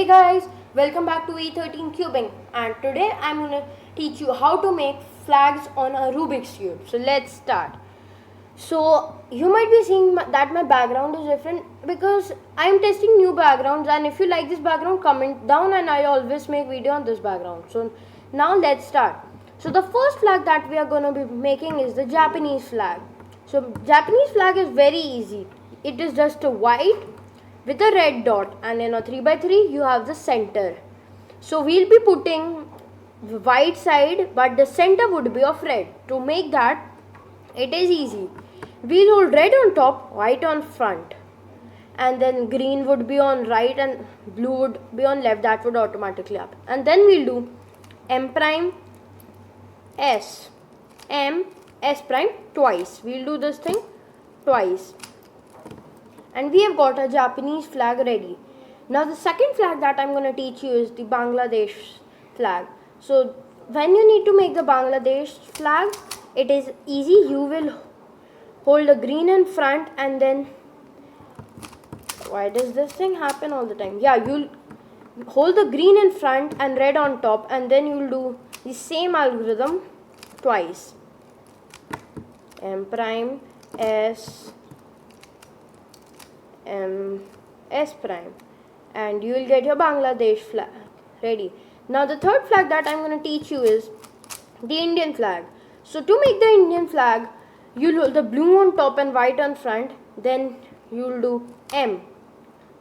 Hey guys, welcome back to E13 Cubing, and today I'm going to teach you how to make flags on a Rubik's Cube. So let's start. So you might be seeing that my background is different because I'm testing new backgrounds, and if you like this background, comment down and I always make video on this background. So now let's start. So the first flag that we are going to be making is the Japanese flag. So Japanese flag is very easy. It is just a white with a red dot, and in a 3x3 you have the center. So we'll be putting the white side, but the center would be of red. To make that, it is easy. We'll hold red on top, white on front, and then green would be on right and blue would be on left. That would automatically happen. And then we'll do M prime S, M S prime twice. We'll do this thing twice. And we have got a Japanese flag ready. Now the second flag that I'm going to teach you is the Bangladesh flag. So when you need to make the Bangladesh flag, it is easy. You will hold the green in front, and then why does this thing happen all the time? Yeah, you'll hold the green in front and red on top, and then you'll do the same algorithm twice. M prime S M S prime, and you will get your Bangladesh flag ready. Now the third flag that I'm going to teach you is the Indian flag. So to make the Indian flag, you'll hold the blue on top and white on front, then you'll do M,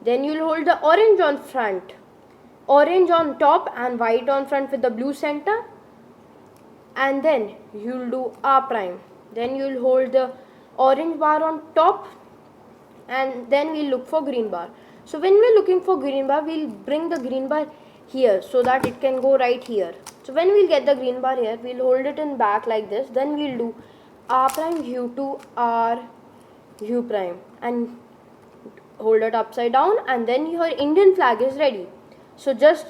then you'll hold the orange on front, orange on top and white on front with the blue center, and then you'll do R prime, then you'll hold the orange bar on top, and then we'll look for green bar. So when we're looking for green bar, we'll bring the green bar here so that it can go right here. So when we'll get the green bar here, we'll hold it in back like this, then we'll do R prime U2 R U prime and hold it upside down, and then your Indian flag is ready. So just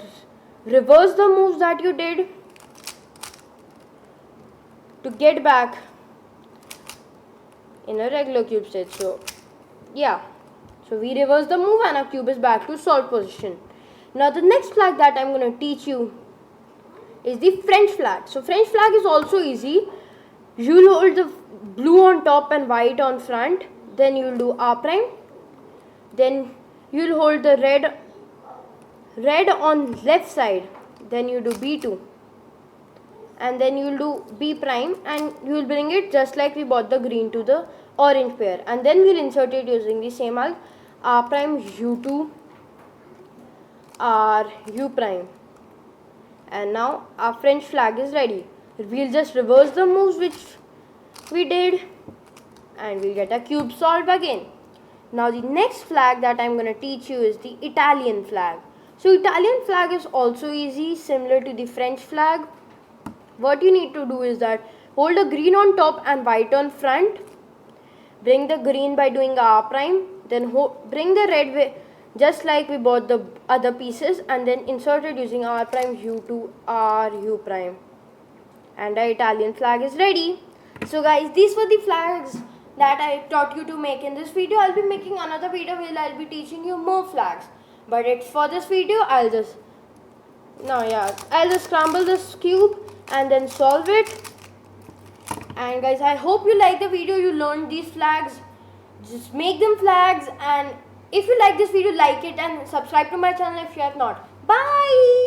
reverse the moves that you did to get back in a regular cube state. So yeah, so we reverse the move and our cube is back to solved position. Now the next flag that I'm going to teach you is the French flag. So French flag is also easy. You'll hold the blue on top and white on front, then you'll do R prime, then you'll hold the red on left side, then you do B2, and then you'll do B prime, and you'll bring it just like we brought the green to the orange pair, and then we'll insert it using the same arc R prime U2 R U prime, and now our French flag is ready. We'll just reverse the moves which we did, and we'll get a cube solved again. Now the next flag that I'm going to teach you is the Italian flag. So Italian flag is also easy, similar to the French flag. What you need to do is that hold a green on top and white on front, bring the green by doing R prime, then bring the red just like we bought the other pieces, and then insert it using R prime U2 R U prime, and our Italian flag is ready. So guys, these were the flags that I taught you to make in this video. I'll be making another video where I'll be teaching you more flags, but it's for this video I'll just scramble this cube and then solve it. And guys, I hope you like the video, you learned these flags. Just make them flags, and if you like this video, like it and subscribe to my channel if you have not. Bye.